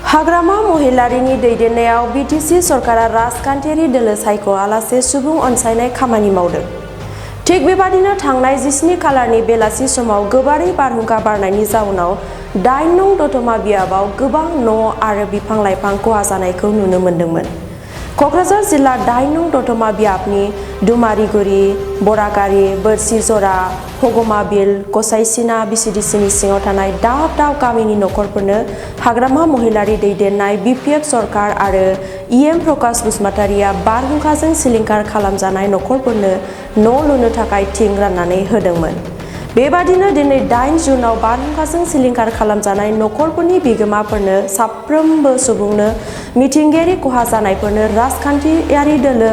हाग्रामा महिलारिनि दैदेननायाव बिटिसि सरकारा राजखान्थियारि दोलो सायख'आलासे सुबुं अनसायनाय खामानि मावदों। थिग बेबादिनो थांनाय 17 खालारनि बेलासि समाव गोबारै बारहुंखा बारनायनि जाउनाव 8 नं दतमा बियाबाव गोबां न' आरो बिफां-लाइफां खहा जानायखौ नुनो मोन्दोंमोन। क'क्राझार जिल्ला 8 नं दतमा बियाबनि दुमारिगुरि, बरागारि, बोरसिजरा, हगमाबिल, गसाइसिना बिसिडिसिनि सिङाव थानाय दाब दाब गामिनि नखरफोरनो हाग्रामा महिलारि दैदेननाय बिपिएफ सरकार आरो इएम प्रकाश बसुमतारिया बारहुंखाजों सिलिंखार खालामजानाय नखरफोरनो न' लुनो थाखाय थिं राननानै होदोंमोन। बेबादिनो दिनै 8 जुनाव बारहुंखाजों सिलिंखार खालामजानाय नखरफोरनि बिगोमाफोरनो साफ्रोमबो सुबुंनो मिथिंगायारि खहा जानायफोरनो राजखान्थियारि दोलो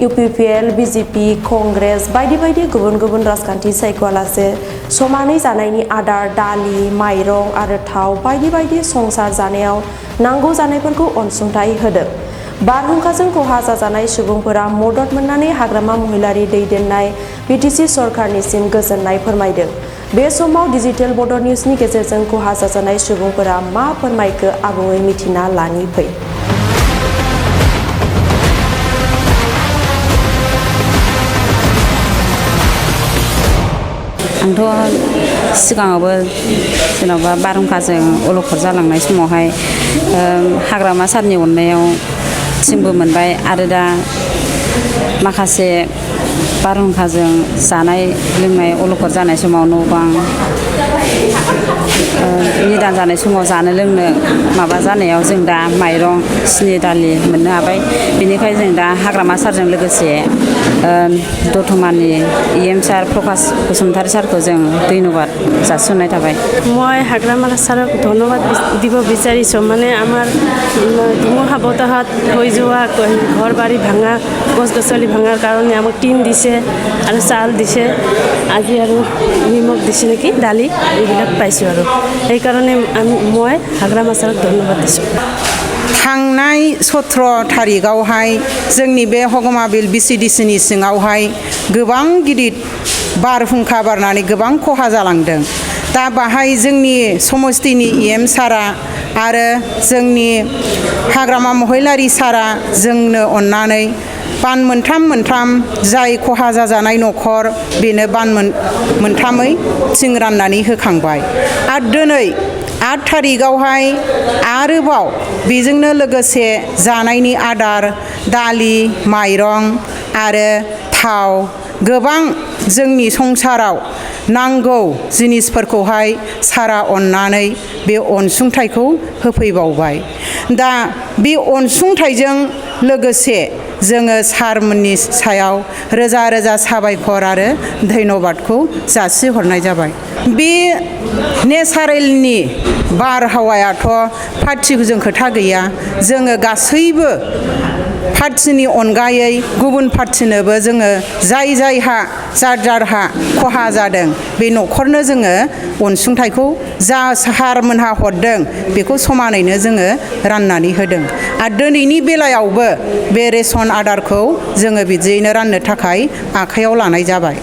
इउपिपिएल, बिजेपि, कंग्रेस बायदि बायदि गुबुन गुबुन राजखान्थि सायख'आलासे समानै जानायनि आदार, दालि, माइरं आरो थाव बायदि बायदि संसार जानायाव नांगौ जानायफोरखौ अनसुंथाइ होदों। बारहुंखाजों खहा जाजानाय सुबुंफोरा मदद मोननानै हाग्रामा महिलारि दैदेननाय बिटिसि सरकारनिसिम गोजोननाय फोरमायदों। बे समाव डिजिटेल बड' निउसनि गेजेरजों खहा जाजानाय सुबुंफोरा मा फोरमायखो आबुङै मिथिना लानि फै। आंथ' सिगाङावबो जेन'बा बारहुंखाजों अलखद जालांनाय समावहाय हाग्रामा सारनि अननायाव थिंबो मोनबाय आरो दा माखासे बारहुंखाजों जानाय लोंनाय अलखद जानाय समाव न' बां निदान जानाय समाव जानो लोंनो माबा जानायाव जों दा माइरं, सिनि, दालि मोननो हाबाय। बेनिखायनो जों दा हाग्रामा सारजों लोगोसे दतमानि इएम सार प्रकाश बसुमतारी सारखौ जों धन्यबाद जासिहरनाय थाबाय। মই হাগ্ৰামা ছাৰক ধন্যবাদ দিব বিচাৰিছোঁ। মানে আমাৰ ধুমুহা বতাহত হৈ যোৱা ঘৰ বাৰী ভাঙা, গছ গছনি ভাঙাৰ কাৰণে আমাক টিন দিছে আৰু চাউল দিছে, আজি আৰু নিমখ দিছে নেকি, দালি এইবিলাক পাইছোঁ আৰু সেইকাৰণে মই হাগ্ৰামা ছাৰক ধন্যবাদ দিছোঁ। थांनाय 17 तारिखआवहाय जोंनि बे हगमाबिल बिसिडिसिनि सिङावहाय गोबां गिदिर बारहुंखा बारनानै गोबां खहा जालांदों। दा बाहाय जोंनि समस्तिनि इएम सारा आरो जोंनि हाग्रामा महिलारि सारा जोंनो अननानै बान मोनथाम जाय खहा जाजानाय नखर बेनो बान मोनथामै थिं राननानै होखांबाय। आरो दिनै 8 तारिखआवहाय आरोबाव बेजोंनो लोगोसे जानायनि आदार, दालि, माइरं आरो थाव गोबां जोंनि संसाराव नांगौ जिनिसफोरखौहाय सारा अननानै बे अनसुंथाइखौ होफैबावबाय। दा बे अनसुंथाइजों लोगोसे जोङो सारमोननि सायाव रोजा रोजा साबायखर आरो धन्यबादखौ जासिहरनाय जाबाय। बे नेचारेलनि बारहावायाथ' पार्टिजों खोथा गैया। जोङो गासैबो पार्टिनि अनगायै गुबुन पार्टिनोबो जोङो जायहा जारहा खहा जादों बे नखरनो जोङो अनसुंथाइखौ जा सारमोनहा हरदों बेखौ समानैनो जोङो राननानै होदों। आरो दिनैनि बेलायावबो बे रेशन आदारखौ जोङो बिदियैनो राननो थाखाय आखायाव लानाय जाबाय।